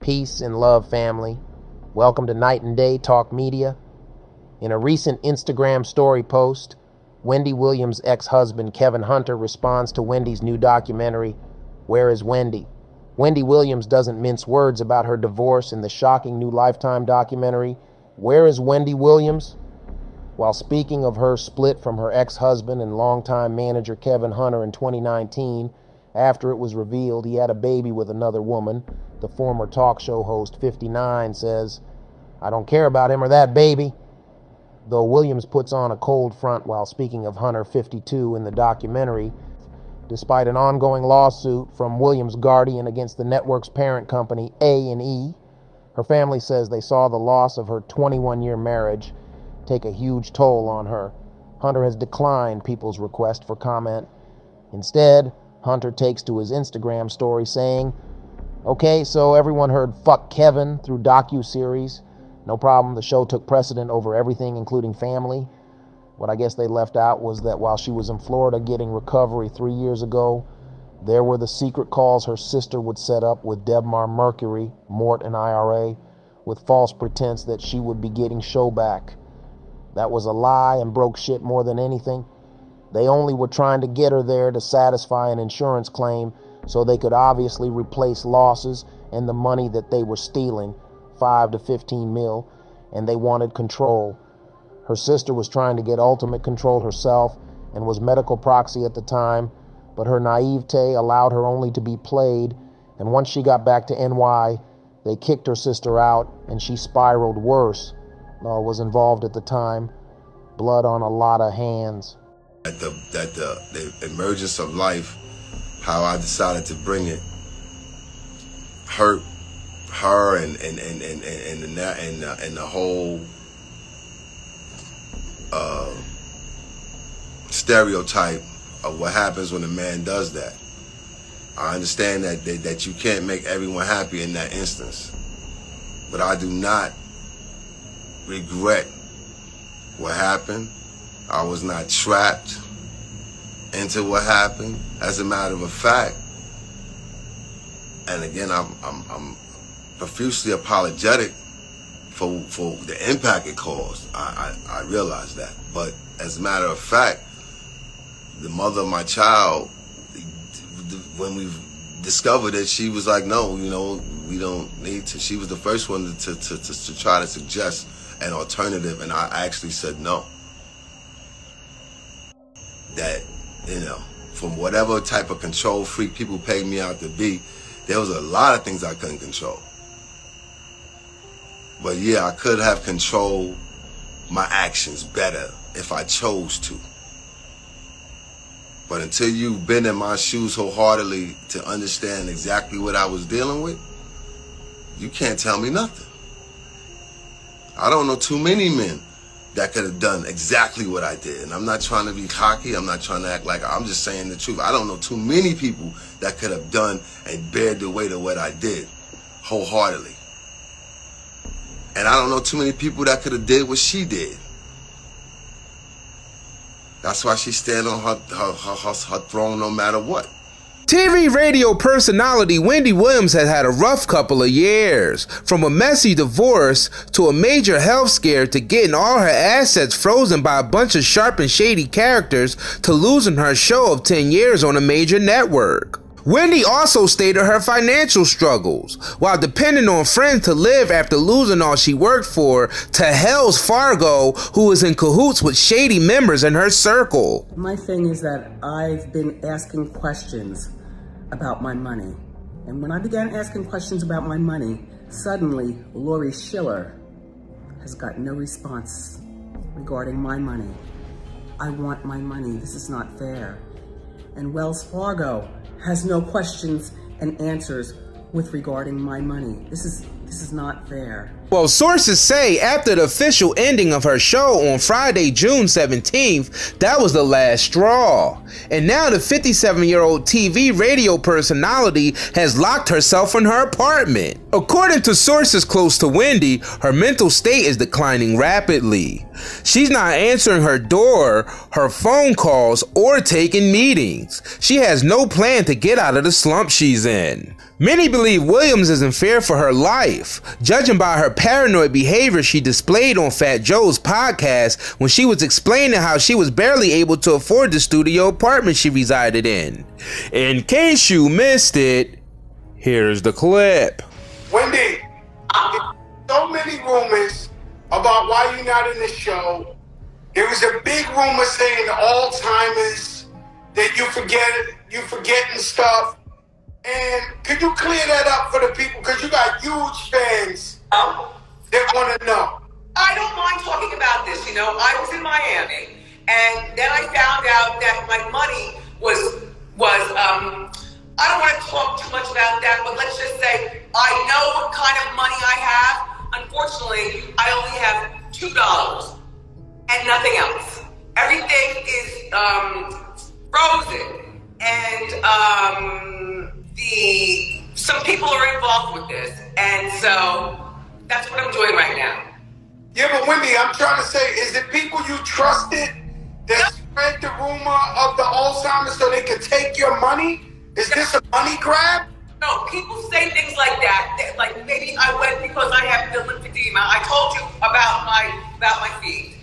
Peace and love, family. Welcome to Night and Day Talk Media. In a recent Instagram story post, Wendy Williams' ex-husband Kevin Hunter responds to Wendy's new documentary, Where is Wendy? Wendy Williams doesn't mince words about her divorce in the shocking new Lifetime documentary, Where is Wendy Williams? While speaking of her split from her ex-husband and longtime manager Kevin Hunter in 2019, after it was revealed he had a baby with another woman, the former talk show host 59 says, "I don't care about him or that baby." Though Williams puts on a cold front while speaking of Hunter 52 in the documentary, despite an ongoing lawsuit from Williams' guardian against the network's parent company A&E, her family says they saw the loss of her 21-year marriage take a huge toll on her. Hunter has declined people's request for comment. Instead, Hunter takes to his Instagram story saying, "Okay, so everyone heard fuck Kevin through docu-series. No problem, the show took precedent over everything, including family. What I guess they left out was that while she was in Florida getting recovery 3 years ago, there were the secret calls her sister would set up with Debmar Mercury, Mort, and IRA, with false pretense that she would be getting show back. That was a lie and broke shit more than anything. They only were trying to get her there to satisfy an insurance claim so they could obviously replace losses and the money that they were stealing, 5 to 15 mil, and they wanted control. Her sister was trying to get ultimate control herself and was medical proxy at the time, but her naivete allowed her only to be played, and once she got back to NY, they kicked her sister out and she spiraled worse. Was involved at the time. Blood on a lot of hands." That the emergence of life, how I decided to bring it, hurt her and the whole stereotype of what happens when a man does that. I understand that you can't make everyone happy in that instance, but I do not regret what happened. I was not trapped into what happened. As a matter of fact, and again, I'm profusely apologetic for the impact it caused. I realize that. But as a matter of fact, the mother of my child, when we discovered it, she was like, "No, we don't need to." She was the first one to try to suggest an alternative, and I actually said no. That, from whatever type of control freak people paid me out to be, there was a lot of things I couldn't control. But yeah, I could have controlled my actions better if I chose to. But until you've been in my shoes wholeheartedly to understand exactly what I was dealing with, you can't tell me nothing. I don't know too many men that could have done exactly what I did. And I'm not trying to be cocky. I'm not trying to act like I'm just saying the truth. I don't know too many people that could have done and bared the weight of what I did wholeheartedly. And I don't know too many people that could have did what she did. That's why she stand on her throne no matter what. TV radio personality Wendy Williams has had a rough couple of years, from a messy divorce to a major health scare to getting all her assets frozen by a bunch of sharp and shady characters to losing her show of 10 years on a major network. Wendy also stated her financial struggles, while depending on friends to live after losing all she worked for to Hell's Fargo, who is in cahoots with shady members in her circle. My thing is that I've been asking questions about my money. And when I began asking questions about my money, suddenly Lori Schiller has got no response regarding my money. I want my money. This is not fair. And Wells Fargo has no questions and answers with regarding my money. This is not fair. Well, sources say after the official ending of her show on Friday, June 17th, that was the last straw. And now the 57-year-old TV radio personality has locked herself in her apartment. According to sources close to Wendy, her mental state is declining rapidly. She's not answering her door, her phone calls, or taking meetings. She has no plan to get out of the slump she's in. Many believe Williams is in fear for her life, judging by her paranoid behavior she displayed on Fat Joe's podcast when she was explaining how she was barely able to afford the studio apartment she resided in. In case you missed it, here's the clip. Wendy, so many rumors about why you're not in the show. There was a big rumor saying Alzheimer's, that you forgetting stuff. And could you clear that up for the people? Because you got huge fans that want to know. I don't mind talking about this. You know, I was in Miami, and then I found out that my money was I don't want to talk too much about that, but let's just say I know what kind of money I have. Unfortunately, I only have $2 and nothing else. Everything is frozen, and some people are involved with this, and so that's what I'm doing right now. Yeah, but Wendy, I'm trying to say, is it people you trusted that spread the rumor of the Alzheimer's so they could take your money? Is this a money grab? No, people say things like that. Like maybe I went because I have the lymphedema. I told you about my feet.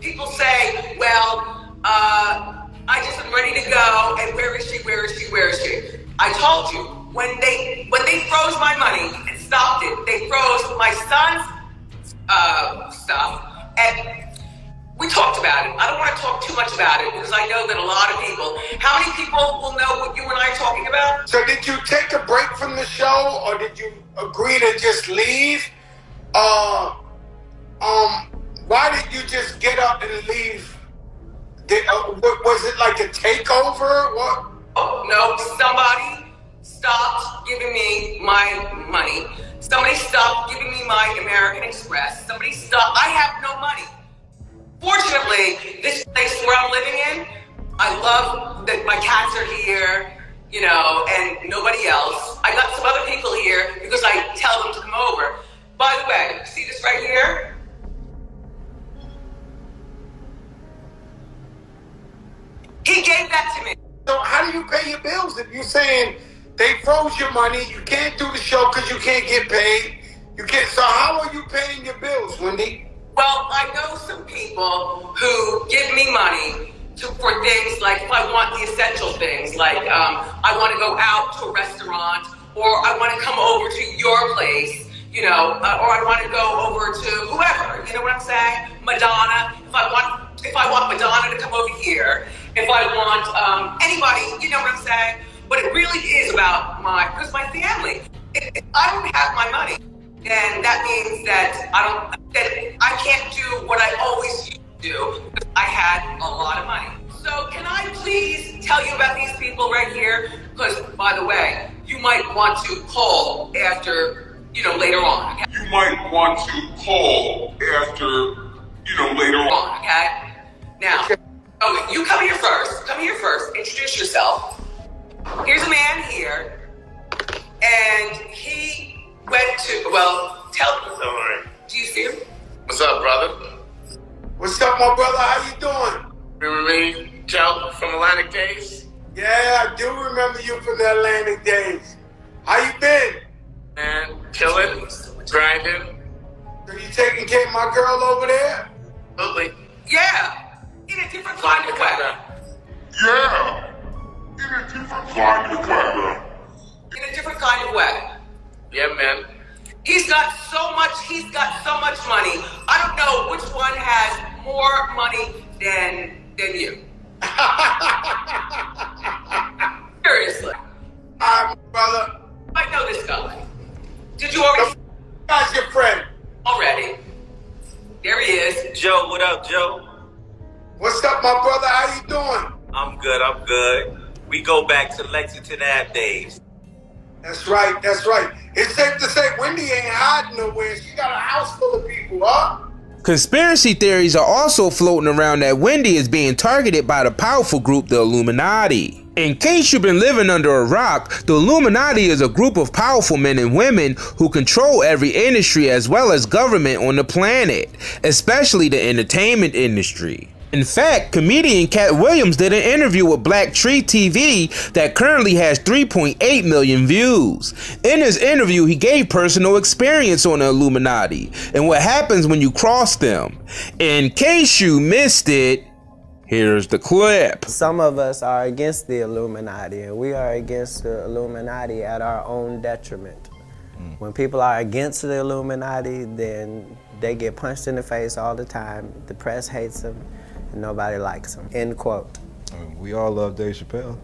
People say, well, I just am ready to go, and where is she? I told you, when they froze my money and stopped it, they froze my son's stuff, and we talked about it. I don't want to talk too much about it because I know that a lot of people, how many people will know what you and I are talking about? So did you take a break from the show, or did you agree to just leave? Why did you just get up and leave? Was it like a takeover? What? Oh, no, somebody stopped giving me my money. Somebody stopped giving me my American Express. Somebody stopped. I have no money. Fortunately, this place where I'm living in, I love that my cats are here, you know, and nobody else. I got some other people here because I tell them to come over. By the way, see this right here? He gave that to me. So how do you pay your bills if you're saying they froze your money, you can't do the show because you can't get paid? You can't. So how are you paying your bills, Wendy? Well, I know some people who give me money for things like if I want the essential things, like I want to go out to a restaurant, or I want to come over to your place, you know, or I want to go over to whoever, you know what I'm saying? Madonna, if I want Madonna to come over here, if I want anybody, you know what I'm saying? But it really is about because my family, I don't have my money. And that means that I can't do what I always used to do because I had a lot of money. So can I please tell you about these people right here? Because, by the way, you might want to call after, you know, later on. Okay? You might want to call after, you know, later on. Okay? Now, you come here first. Come here first. Introduce yourself. Here's a man here, and he went to, well, tell me. All right. Do you see him? What's up, brother? What's up, my brother? How you doing? Remember me, Joe, from Atlantic Days? Yeah, I do remember you from the Atlantic days. How you been? Man, killing, grinding. So you taking care of my girl over there? Absolutely. Yeah, in a different kind of way. Yeah. In a different kind of way. In a different kind of way. Yeah, man. He's got so much money. I don't know which one has more money than you. Seriously. Brother. I know this guy. Did you already? How's your friend? Already. There he is. Joe, what up, Joe? What's up, my brother? How you doing? I'm good. We go back to Lexington Ave days. That's right. It's safe to say Wendy ain't hiding nowhere. She got a house full of people, huh? Conspiracy theories are also floating around that Wendy is being targeted by the powerful group, the Illuminati. In case you've been living under a rock, the Illuminati is a group of powerful men and women who control every industry as well as government on the planet, especially the entertainment industry. In fact, comedian Cat Williams did an interview with Black Tree TV that currently has 3.8 million views. In his interview, he gave personal experience on the Illuminati and what happens when you cross them. In case you missed it, here's the clip. Some of us are against the Illuminati, and we are against the Illuminati at our own detriment. When people are against the Illuminati, then they get punched in the face all the time. The press hates them, and nobody likes them. End quote. We all love Dave Chappelle.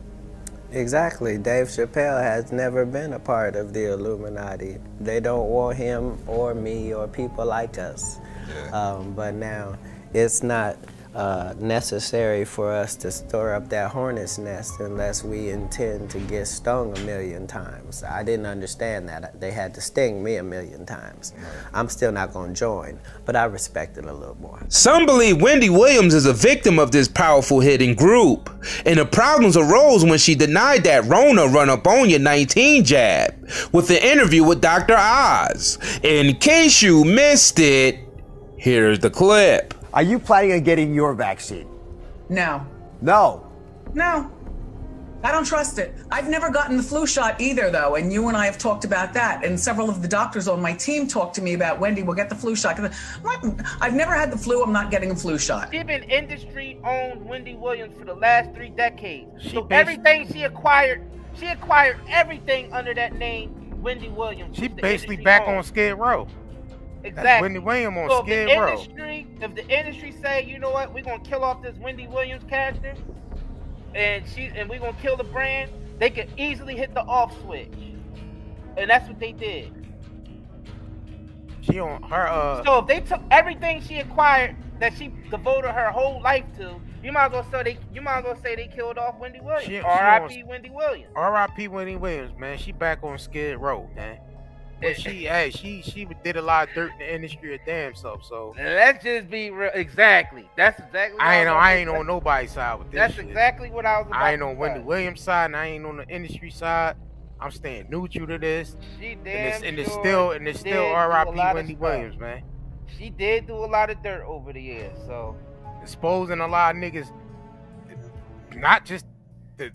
Exactly. Dave Chappelle has never been a part of the Illuminati. They don't want him or me or people like us. Yeah. But now, it's not necessary for us to store up that hornet's nest unless we intend to get stung 1,000,000 times. I didn't understand that. They had to sting me 1,000,000 times. I'm still not going to join, but I respect it a little more. Some believe Wendy Williams is a victim of this powerful hidden group, and the problems arose when she denied that Rona run up on your 19 jab with the interview with Dr. Oz. In case you missed it, here's the clip. Are you planning on getting your vaccine? No. No. No. I don't trust it. I've never gotten the flu shot either, though, and you and I have talked about that, and several of the doctors on my team talked to me about, Wendy, we'll get the flu shot. I've never had the flu. I'm not getting a flu shot. She's been industry-owned Wendy Williams for the last 3 decades. So everything she acquired everything under that name, Wendy Williams. She basically back on Skid Row. Exactly. That's Wendy Williams on so Skid Row. If the industry say, you know what, we're gonna kill off this Wendy Williams character, and we're gonna kill the brand, they could easily hit the off switch, and that's what they did. She on her. So if they took everything she acquired that she devoted her whole life to, you might as well say they killed off Wendy Williams. R.I.P. Wendy Williams. R.I.P. Wendy Williams, man. She back on Skid Row, man. But she did a lot of dirt in the industry of damn self. So let's just be real. Exactly. That's exactly. I ain't on nobody's side with this. That's shit. Exactly what I was. I ain't on Wendy Williams' side, and I ain't on the industry side. I'm staying neutral to this. She it's still R.I.P. Wendy Williams, man. She did do a lot of dirt over the years, so exposing a lot of niggas, not just the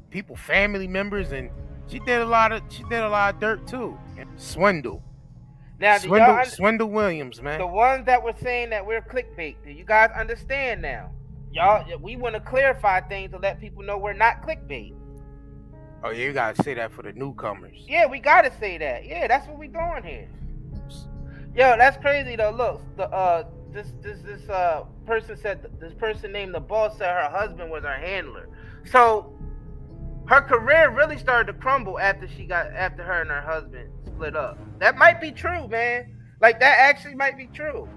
people, family members, and she did a lot of dirt too. Swindle. Now, Swindle Williams, man. The ones that were saying that we're clickbait, do you guys understand now? Y'all, we want to clarify things to let people know we're not clickbait. Oh yeah, you gotta say that for the newcomers. Yeah, we gotta say that. Yeah, that's what we doing here. Yo, that's crazy though. Look, this person said, this person named the boss said her husband was her handler. So her career really started to crumble after her and her husband split up. That might be true, man. Like, that actually might be true.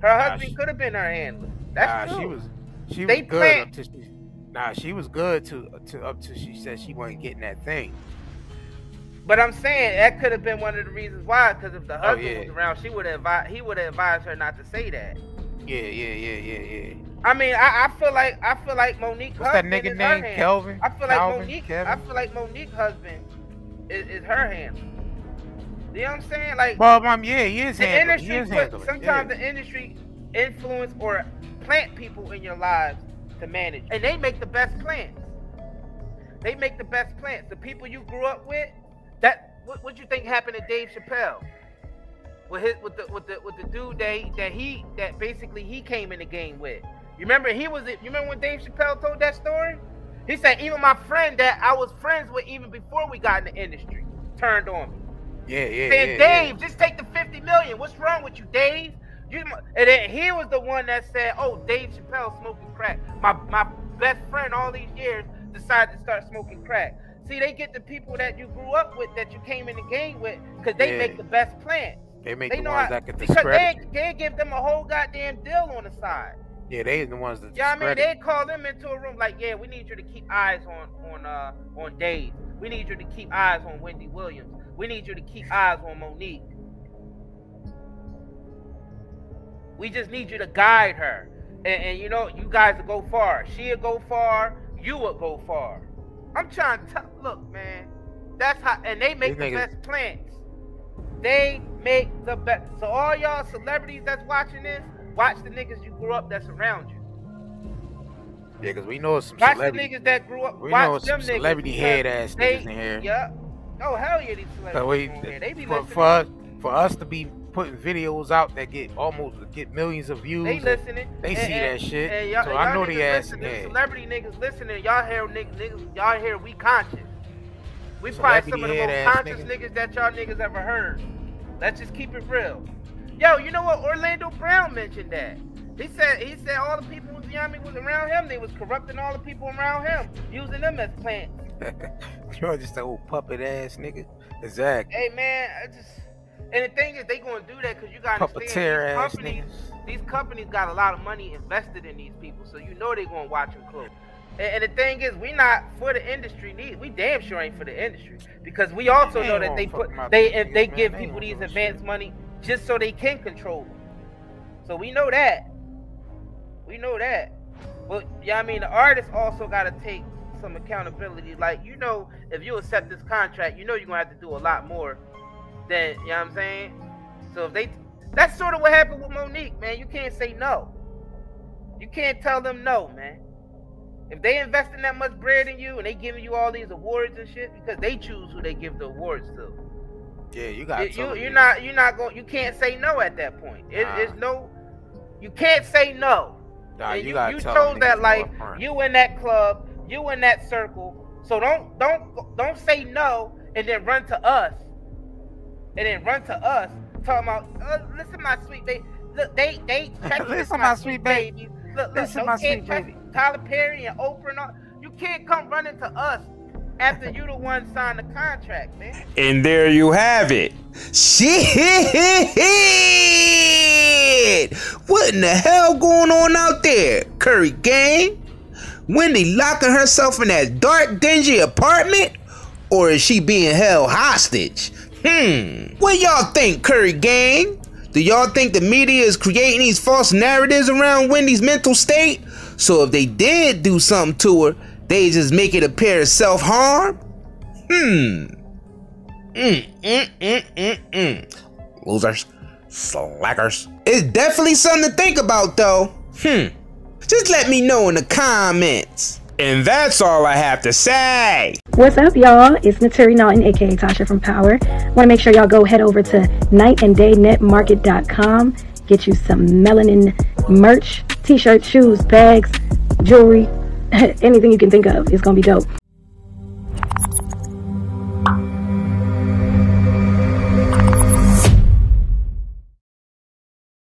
Her husband could have been her handler. That's true. She was good up to she was good up to she said she wasn't getting that thing. But I'm saying that could have been one of the reasons why, because if the husband was around, he would have advised her not to say that. Yeah. I mean, I feel like Monique's What's that husband nigga is named her Kelvin? I feel like Monique's husband is her handler. You know what I'm saying? Like, well, he is handling. Sometimes the industry influence or plant people in your lives to manage, and they make the best plants. The people you grew up with. What you think happened to Dave Chappelle? With the dude that basically he came in the game with. You remember when Dave Chappelle told that story? He said even my friend that I was friends with even before we got in the industry turned on me. Saying, Dave, just take the 50 million. What's wrong with you, Dave? And then he was the one that said, oh, Dave Chappelle smoking crack. My best friend all these years decided to start smoking crack. See, they get the people that you grew up with, that you came in the game with, because they make the best plans. They make the ones that get discredited. Because they give them a whole goddamn deal on the side. Yeah, they the ones that. Yeah, I mean, they call them into a room like, yeah, we need you to keep eyes on Dave. We need you to keep eyes on Wendy Williams. We need you to keep eyes on Monique. We just need you to guide her, and you know, you guys will go far. She'll go far. You will go far. I'm trying to look, man. That's how, and they make the best plans. They make the best. So all y'all celebrities that's watching this, watch the niggas you grew up that's around you. Yeah, because we know some watch celebrity. The niggas that grew up. We watch know them some celebrity head ass niggas in here. Yeah. Oh hell yeah, these celebrities in here. They be listening. For us to be putting videos out that get millions of views. They listening. They see that shit. And so I know the ass. Celebrity niggas listening. Y'all hear niggas. Y'all hear we conscious. We probably some of the most conscious niggas that y'all niggas ever heard. Let's just keep it real. Yo, you know what? Orlando Brown mentioned that. He said all the people was around him. They was corrupting all the people around him, using them as plants. You're just an old puppet ass nigga. Exactly. Hey man, and the thing is, they gonna do that because you gotta understand these companies got a lot of money invested in these people, so you know they gonna watch them close. And the thing is, we not for the industry. We damn sure ain't for the industry because we also know that they give people these advanced money just so they can control them. So we know that. We know that. But yeah, I mean, the artists also gotta take some accountability. Like, you know, if you accept this contract, you know you're gonna have to do a lot more than, you know what I'm saying? So if that's sort of what happened with Monique, man. You can't say no. You can't tell them no, man. If they investing that much bread in you and they giving you all these awards and shit, because they choose who they give the awards to. Yeah, you got you can't say no at that point. It's no, you can't say no. Nah, you chose that life. You in that club. You in that circle. So don't say no and then run to us. Talking about listen, my sweet baby. Look, they listen, my sweet baby. Look, listen, my sweet baby. Tyler Perry and Oprah and all. You can't come running to us after you the one signed the contract, man. And there you have it. Shit! What in the hell going on out there, Curry gang? Wendy locking herself in that dark, dingy apartment? Or is she being held hostage? What y'all think, Curry gang? Do y'all think the media is creating these false narratives around Wendy's mental state? So if they did do something to her, they just make it appear as self-harm? Losers. Slackers. It's definitely something to think about, though. Just let me know in the comments. And that's all I have to say. What's up, y'all? It's Naturi Naughton, aka Tasha from Power. Want to make sure y'all go head over to nightanddaynetmarket.com. Get you some melanin merch, t-shirts, shoes, bags, jewelry, anything you can think of. It's gonna be dope.